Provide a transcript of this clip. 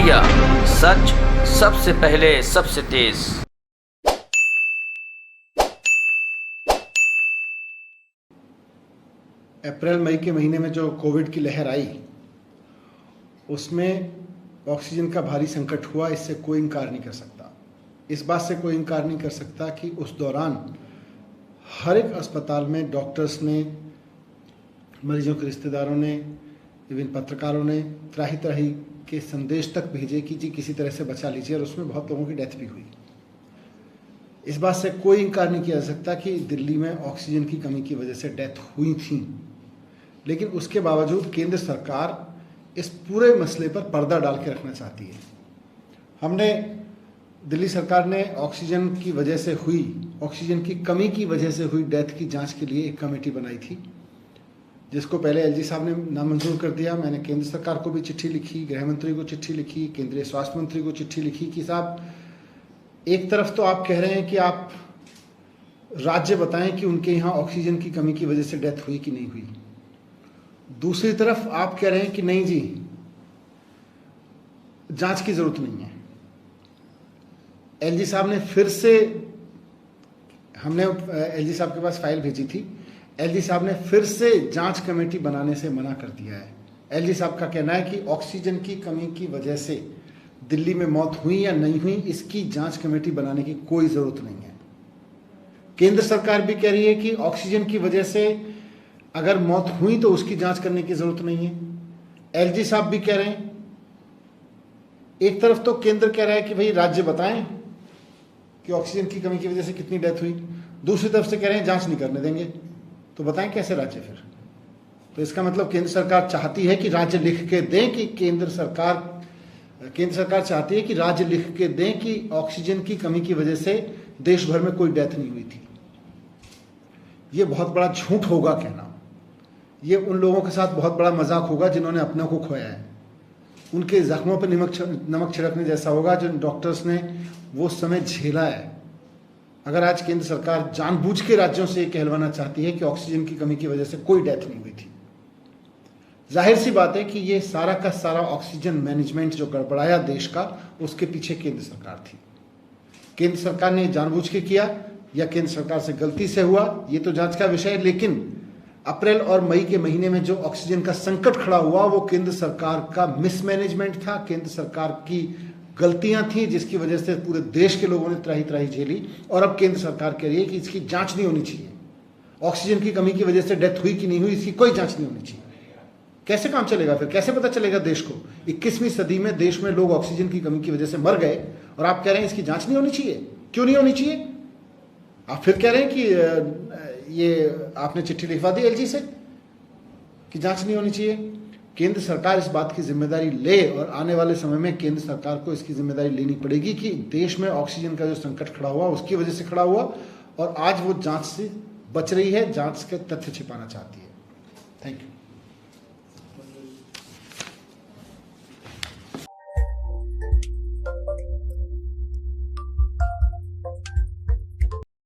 India, सच सबसे पहले सबसे तेज। अप्रैल मई के महीने में जो कोविड की लहर आई, उसमें ऑक्सीजन का भारी संकट हुआ। इससे कोई इनकार नहीं कर सकता। इस बात से कोई इनकार नहीं कर सकता कि उस दौरान हर एक अस्पताल में डॉक्टर्स ने, मरीजों के रिश्तेदारों ने, विभिन्न पत्रकारों ने त्राही त्राही के संदेश तक भेजे कि जी किसी तरह से बचा लीजिए, और उसमें बहुत लोगों की डेथ भी हुई। इस बात से कोई इनकार नहीं किया जा सकता कि दिल्ली में ऑक्सीजन की कमी की वजह से डेथ हुई थी, लेकिन उसके बावजूद केंद्र सरकार इस पूरे मसले पर पर्दा डाल के रखना चाहती है। हमने दिल्ली सरकार ने ऑक्सीजन की वजह से हुई, ऑक्सीजन की कमी की वजह से हुई डेथ की जांच के लिए एक कमेटी बनाई थी, जिसको पहले एलजी साहब ने नामंजूर कर दिया। मैंने केंद्र सरकार को भी चिट्ठी लिखी, गृह मंत्री को चिट्ठी लिखी, केंद्रीय स्वास्थ्य मंत्री को चिट्ठी लिखी कि साहब, एक तरफ तो आप कह रहे हैं कि आप राज्य बताएं कि उनके यहाँ ऑक्सीजन की कमी की वजह से डेथ हुई कि नहीं हुई, दूसरी तरफ आप कह रहे हैं कि नहीं जी, जांच की जरूरत नहीं है। एलजी साहब ने फिर से, हमने एलजी साहब के पास फाइल भेजी थी, एलजी साहब ने फिर से जांच कमेटी बनाने से मना कर दिया है। एलजी साहब का कहना है कि ऑक्सीजन की कमी की वजह से दिल्ली में मौत हुई या नहीं हुई, इसकी जांच कमेटी बनाने की कोई जरूरत नहीं है। केंद्र सरकार भी कह रही है कि ऑक्सीजन की वजह से अगर मौत हुई तो उसकी जांच करने की जरूरत नहीं है। एलजी साहब भी कह रहे हैं, एक तरफ तो केंद्र कह रहा है कि भाई राज्य बताएं कि ऑक्सीजन की कमी की वजह से कितनी डेथ हुई, दूसरी तरफ से कह रहे हैं जांच नहीं करने देंगे। तो बताएं कैसे राज्य फिर? तो इसका मतलब केंद्र सरकार चाहती है कि राज्य लिख के दें कि केंद्र सरकार चाहती है कि राज्य लिख के दें कि ऑक्सीजन की कमी की वजह से देश भर में कोई डेथ नहीं हुई थी। यह बहुत बड़ा झूठ होगा कहना। ये उन लोगों के साथ बहुत बड़ा मजाक होगा जिन्होंने अपने को खोया है। उनके जख्मों पर नमक छिड़कने जैसा होगा जो डॉक्टर्स ने वो समय झेला है। अगर आज केंद्र सरकार जानबूझ के राज्यों से ये कहलवाना चाहती है कि ऑक्सीजन की कमी की वजह से कोई डेथ नहीं हुई थी, जाहिर सी बात है कि ये सारा का सारा ऑक्सीजन मैनेजमेंट जो गड़बड़ाया देश का, उसके पीछे केंद्र सरकार थी। केंद्र सरकार ने जानबूझ के किया या केंद्र सरकार से गलती से हुआ, ये तो जांच का विषय है। लेकिन अप्रैल और मई के महीने में जो ऑक्सीजन का संकट खड़ा हुआ, वो केंद्र सरकार का मिसमैनेजमेंट था, केंद्र सरकार की गलतियां थी, जिसकी वजह से पूरे देश के लोगों ने त्राही त्राही झेली। और अब केंद्र सरकार कह रही है कि इसकी जांच नहीं होनी चाहिए, ऑक्सीजन की कमी की वजह से डेथ हुई कि नहीं हुई, इसकी कोई जांच नहीं होनी चाहिए। कैसे काम चलेगा फिर? कैसे पता चलेगा देश को? 21वीं सदी में देश में लोग ऑक्सीजन की कमी की वजह से मर गए और आप कह रहे हैं इसकी जांच नहीं होनी चाहिए। क्यों नहीं होनी चाहिए? आप फिर कह रहे हैं कि ये आपने चिट्ठी लिखवा दी एलजी से कि जांच नहीं होनी चाहिए। केंद्र सरकार इस बात की जिम्मेदारी ले, और आने वाले समय में केंद्र सरकार को इसकी जिम्मेदारी लेनी पड़ेगी कि देश में ऑक्सीजन का जो संकट खड़ा हुआ उसकी वजह से खड़ा हुआ, और आज वो जांच से बच रही है, जांच के तथ्य छिपाना चाहती है। Thank you.